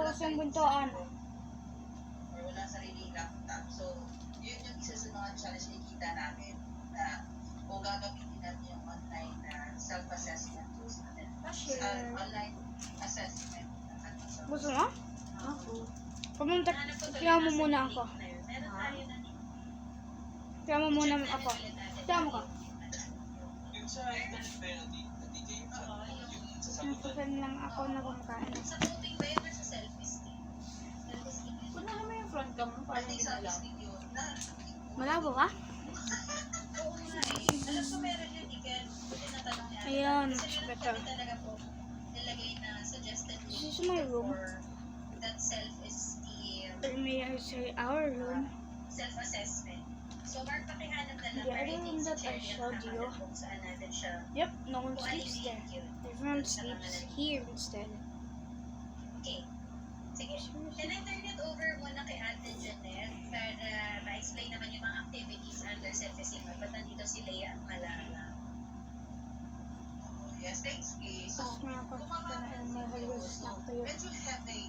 bukas yung buntoan. Or wala sariling laptop. So, yun yung isa sa mga challenge na kita namin na kung gagamitin natin yung online na self-assessment tools natin. Online assessment. Gusto mo? Ako. Pumunta, kaya mo muna ako. Kaya mo muna ako. Kaya mo ka. Nagpasan lang ako na kumakain. Sa coping ba yun or sa self-esteem? Self-esteem yun. Kung naman yung front cam mo, parang Pati hindi na lang. self-esteem yun na. Malabo ka? Oo nga eh. Alam ko meron yun, Iken. Buti na tanong niya. Ayun, Kasi meron better. kami talaga po nilagay na suggested This is my room. for that self-esteem, May I say our room? self-assessment. So, Mark, pakihanap na lang Yeah, para I hindi remember sa that I Cherry showed ang you. nakahanap kung saan natin siya. Yep, no one Kung sleeps alin there. yun. Everyone sleeps here instead. Okay. Sige. Can I turn it over muna kay Ate Janet para ma-explain naman yung mga activities under self-esteem? Ba't nandito si Leia at Malala? Yes, thanks, Kay. So, Nakakita na yung mga snack to you. medyo heavy.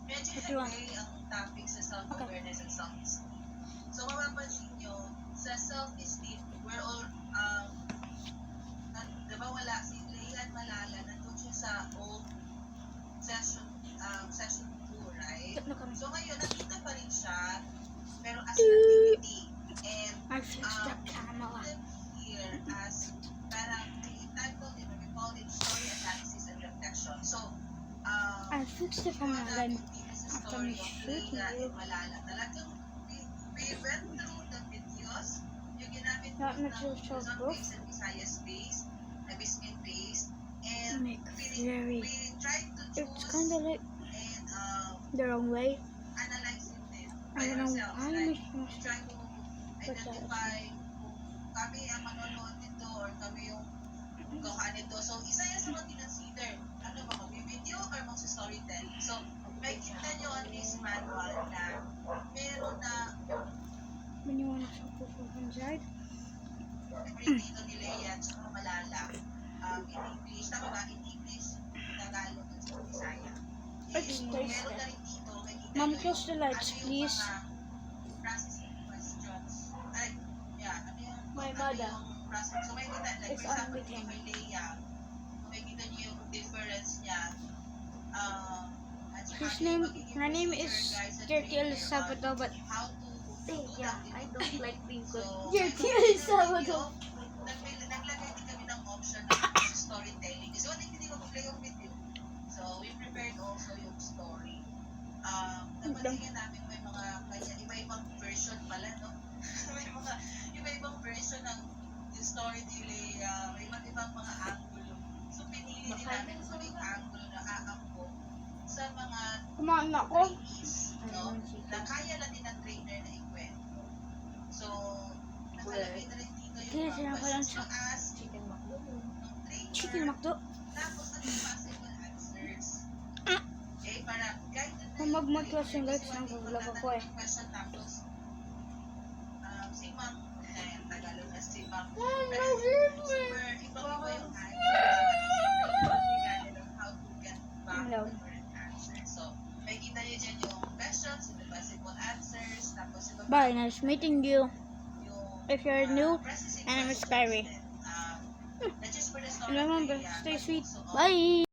Medyo What you want? heavy ang topic sa self-awareness and self-esteem. So, mapapansin nyo, sa self-esteem, we're all, diba wala si Leia at Malala, nandun siya sa old session 2, right? Ito na kami. So, ngayon, nandito pa rin siya, pero as an activity. And, I fixed the camera. put them here as, parang, we titled it, we called it story analysis and reflection. So, I fixed the camera then after me shooting you. Malala. Talagang we went through the videos. Yung ginamit Not ng material shows Luzon both. based and Visayas based, Biscuit based, and Make very. we tried to It's choose kind of like and the wrong way. analyze it din I by don't know ourselves. why Like, my we try to identify kung kami ang manonood nito or kami yung gawa nito. So, isa yan sa mga kinonsider. Ano ba, mag-video or mag-storytelling? So, may kita nyo on this manual na meron na when you want to put it inside. dito ni Leia at saka Malala in English. Tama ba? In English, Tagalog at saka Bisaya. It's Meron tasty. na rin dito. May kita Mom, nyo close the yung lights, ano yung please. mga processing questions. Ay, yeah. Ano yung, My ano mother. yung process. So, may kita, like, It's for on example, with him. kay Leia, may kita nyo yung difference niya. At saka His yung name, magiging her name is procedure, guys, at Dirty trainer Elizabeth, on but how to do Yeah, that I in don't like being good. So, Dirty sa Elizabeth. video, naglagay din kami ng option na storytelling. So, hindi ko play yung video. So, we prepared also yung story. Napansin namin may mga kanya, iba-ibang version pala, no? May mga iba-ibang version ng yung story ni may iba't ibang mga angulo. So, pinili din namin kung yung angulo na aangko sa mga kumain na ako. trainees, no? Na kaya lang din ng trainer na ikwento. So, nakalagay na rin dito Kaya yung mga sinabi ko lang questions siya. to ask Chicken McDo. ng trainer. Chicken McDo. Tapos, ano yung possible answers? Okay, para guide na Kung mag-close yung lights ng vlog ako eh. question tapos, si Ma'am, Tagalog na si Ma'am. no, Super, iba-iba yung answers. How to get back Hello. the correct answer. So, may kita nyo dyan yung questions, yung possible answers, tapos yung Bye, nice meeting you. yung If you're new, processing and I'm questions Skyry. din. Not just for the story, Remember, yeah, stay but sweet. also on Bye.